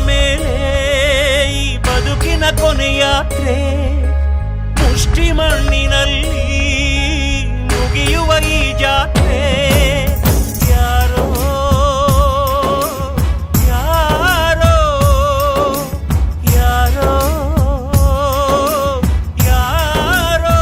ಮೇಲೆ ಈ ಬದುಕಿನ ಕೊನೆಯಾತ್ರೆ ಮುಷ್ಟಿ ಮಣ್ಣಿನಲ್ಲಿ ಮುಗಿಯುವ ಈ ಜಾತ್ರೆ ಯಾರೋ ಯಾರೋ ಯಾರೋ ಯಾರೋ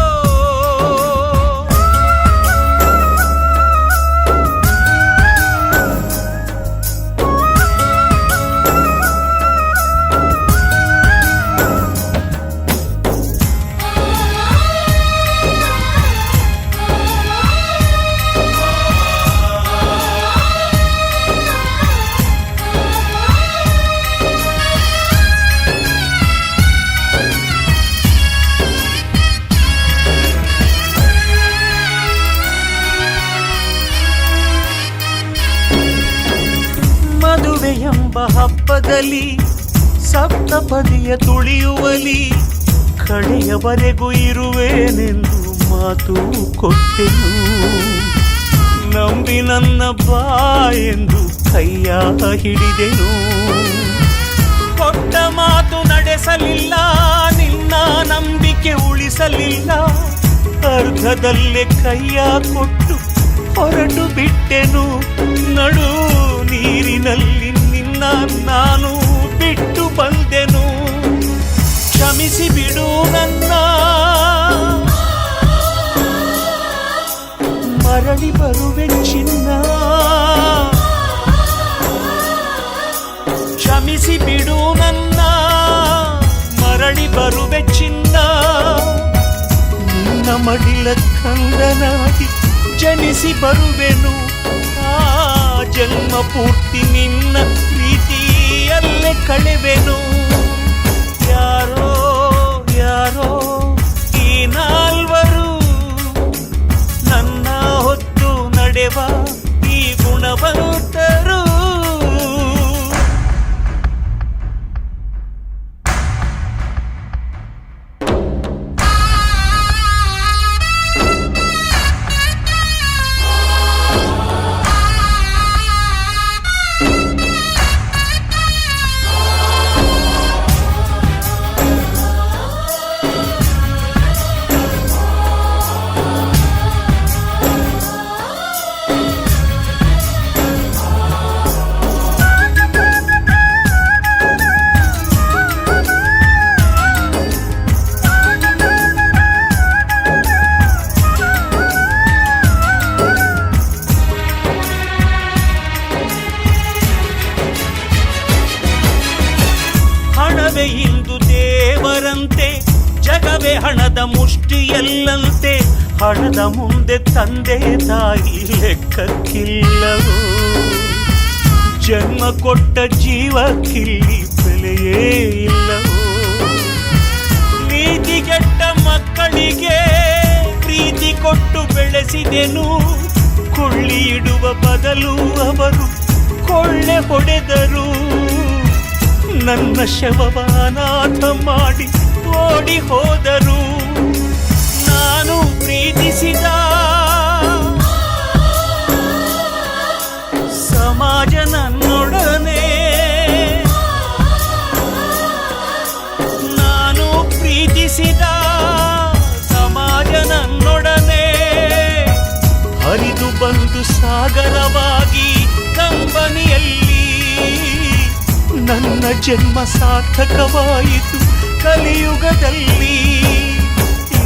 ಎಂಬ ಹಬ್ಬದಲ್ಲಿ ಸಪ್ತಪದಿಯ ತುಳಿಯುವಲಿ ಕಡೆಯವರೆಗೂ ಇರುವೇನೆಂದು ಮಾತು ಕೊಟ್ಟೆನು. ನಂಬಿ ನನ್ನ ಬಾ ಎಂದು ಕೈಯ ಹಿಡಿದೆನು. ಕೊಟ್ಟ ಮಾತು ನಡೆಸಲಿಲ್ಲ, ನಿನ್ನ ನಂಬಿಕೆ ಉಳಿಸಲಿಲ್ಲ. ಅರ್ಧದಲ್ಲೇ ಕೈಯ ಕೊಟ್ಟು ಹೊರಟು ಬಿಟ್ಟೆನು. ನಡು ನೀರಿನಲ್ಲಿ ನಿನ್ನ ನಾನು ಬಿಟ್ಟು ಬಂದೆನು. ಕ್ಷಮಿಸಿ ಬಿಡು ನನ್ನ, ಮರಳಿ ಬರುವೆ ಚಿನ್ನ. ಕ್ಷಮಿಸಿ ಬಿಡು ನನ್ನ, ಮರಳಿ ಬರುವೆ ಚಿನ್ನ. ನಿನ್ನ ಮಡಿಲ ಕಂದನಾಗಿ ಜನಿಸಿ ಬರುವೆನು. ಜನ್ಮ ಪೂರ್ತಿ ನಿನ್ನ ಪ್ರೀತಿಯಲ್ಲೇ ಕಳೆವೆನು. ಯಾರೋ ಯಾರೋ ಈ ನಾಲ್ವರು ನನ್ನ ಹೊತ್ತು ನಡೆವ ಈ ಗುಣವಂತರು. ಇಂದು ದೇವರಂತೆ, ಜಗವೇ ಹಣದ ಮುಷ್ಟಿಯಲ್ಲಂತೆ. ಹಣದ ಮುಂದೆ ತಂದೆ ತಾಯಿ ಲೆಕ್ಕಕ್ಕಿಲ್ಲವೋ. ಜನ್ಮ ಕೊಟ್ಟ ಜೀವಕ್ಕಿಲ್ಲಿ ಬೆಲೆಯೇ ಇಲ್ಲವೋ. ನೀತಿಗೆಟ್ಟ ಮಕ್ಕಳಿಗೆ ಪ್ರೀತಿ ಕೊಟ್ಟು ಬೆಳೆಸಿದೆನು. ಕೊಳ್ಳಿ ಇಡುವ ಬದಲು ಅವರು ಕೊಳ್ಳೆ ಹೊಡೆದರು. ನನ್ನ ಶವವ ಅನಾಥ ಮಾಡಿ ಓಡಿ ಹೋದರು. ನಾನು ಪ್ರೀತಿಸಿದ ಸಮಾಜ ನನ್ನೊಡನೆ, ನಾನು ಪ್ರೀತಿಸಿದ ಸಮಾಜ ನನ್ನೊಡನೆ ಹರಿದು ಬಂದು ಸಾಗರವಾಗಿ ಕಂಬನಿಯಲ್ಲಿ ನನ್ನ ಜನ್ಮ ಸಾರ್ಥಕವಾಯಿತು ಕಲಿಯುಗದಲ್ಲಿ.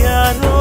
ಯಾರೋ